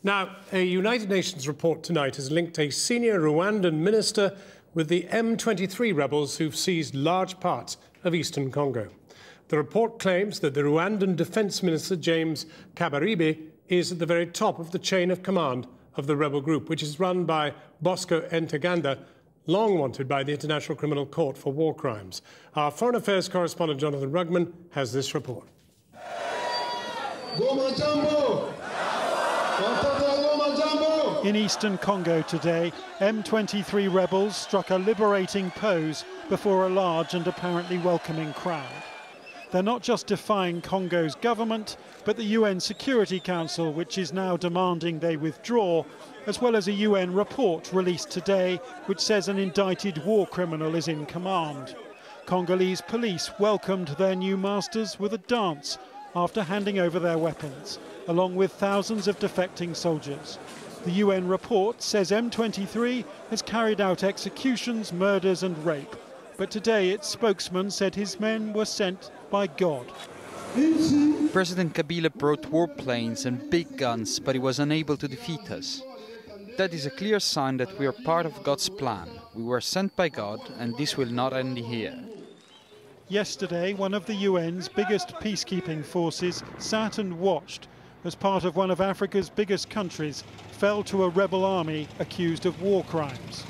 Now, a United Nations report tonight has linked a senior Rwandan minister with the M23 rebels who've seized large parts of eastern Congo. The report claims that the Rwandan Defence Minister, James Kabarebe, is at the very top of the chain of command of the rebel group, which is run by Bosco Ntaganda, long wanted by the International Criminal Court for war crimes. Our Foreign Affairs correspondent, Jonathan Rugman, has this report. In eastern Congo today, M23 rebels struck a liberating pose before a large and apparently welcoming crowd. They're not just defying Congo's government, but the UN Security Council, which is now demanding they withdraw, as well as a UN report released today, which says an indicted war criminal is in command. Congolese police welcomed their new masters with a dance after handing over their weapons, along with thousands of defecting soldiers. The UN report says M23 has carried out executions, murders and rape. But today its spokesman said his men were sent by God. President Kabila brought warplanes and big guns, but he was unable to defeat us. That is a clear sign that we are part of God's plan. We were sent by God, and this will not end here. Yesterday, one of the UN's biggest peacekeeping forces sat and watched as part of one of Africa's biggest countries fell to a rebel army accused of war crimes.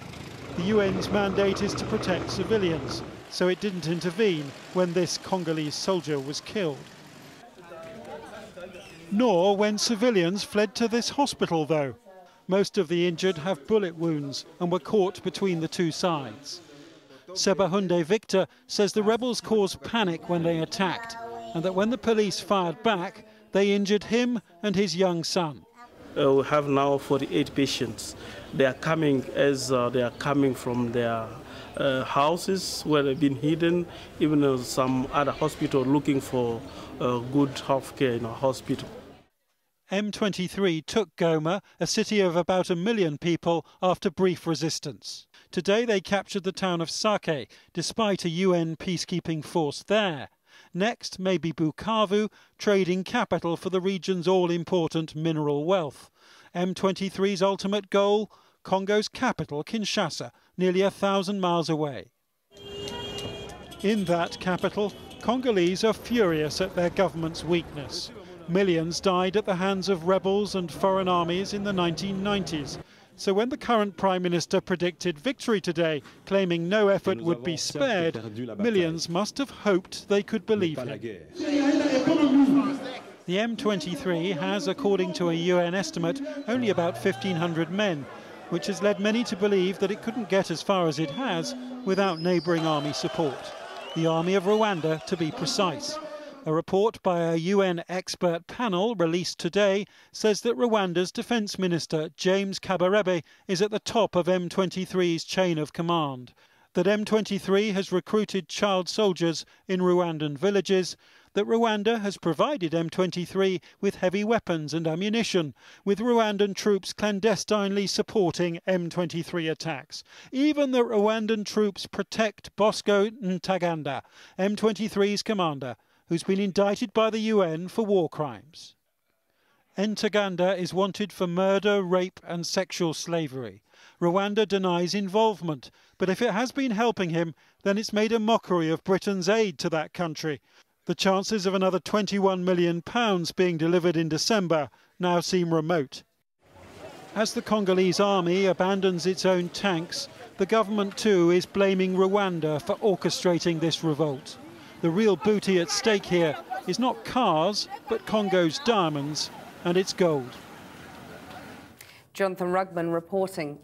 The UN's mandate is to protect civilians, so it didn't intervene when this Congolese soldier was killed. Nor when civilians fled to this hospital, though. Most of the injured have bullet wounds and were caught between the two sides. Sebahunde Victor says the rebels caused panic when they attacked, and that when the police fired back, they injured him and his young son. We have now 48 patients. They are coming from their houses where they've been hidden, even some other hospital looking for good health care in a hospital. M23 took Goma, a city of about 1 million people, after brief resistance. Today they captured the town of Sake, despite a UN peacekeeping force there. Next may be Bukavu, trading capital for the region's all-important mineral wealth. M23's ultimate goal? Congo's capital, Kinshasa, nearly 1,000 miles away. In that capital, Congolese are furious at their government's weakness. Millions died at the hands of rebels and foreign armies in the 1990s. So when the current Prime Minister predicted victory today, claiming no effort would be spared, millions must have hoped they could believe him. The M23 has, according to a UN estimate, only about 1,500 men, which has led many to believe that it couldn't get as far as it has without neighbouring army support. The army of Rwanda, to be precise. A report by a UN expert panel released today says that Rwanda's Defence Minister, James Kabarebe, is at the top of M23's chain of command. That M23 has recruited child soldiers in Rwandan villages. That Rwanda has provided M23 with heavy weapons and ammunition, with Rwandan troops clandestinely supporting M23 attacks. Even that Rwandan troops protect Bosco Ntaganda, M23's commander, who's been indicted by the UN for war crimes. Ntaganda is wanted for murder, rape and sexual slavery. Rwanda denies involvement, but if it has been helping him, then it's made a mockery of Britain's aid to that country. The chances of another £21 million being delivered in December now seem remote. As the Congolese army abandons its own tanks, the government too is blaming Rwanda for orchestrating this revolt. The real booty at stake here is not cars, but Congo's diamonds and its gold. Jonathan Rugman reporting.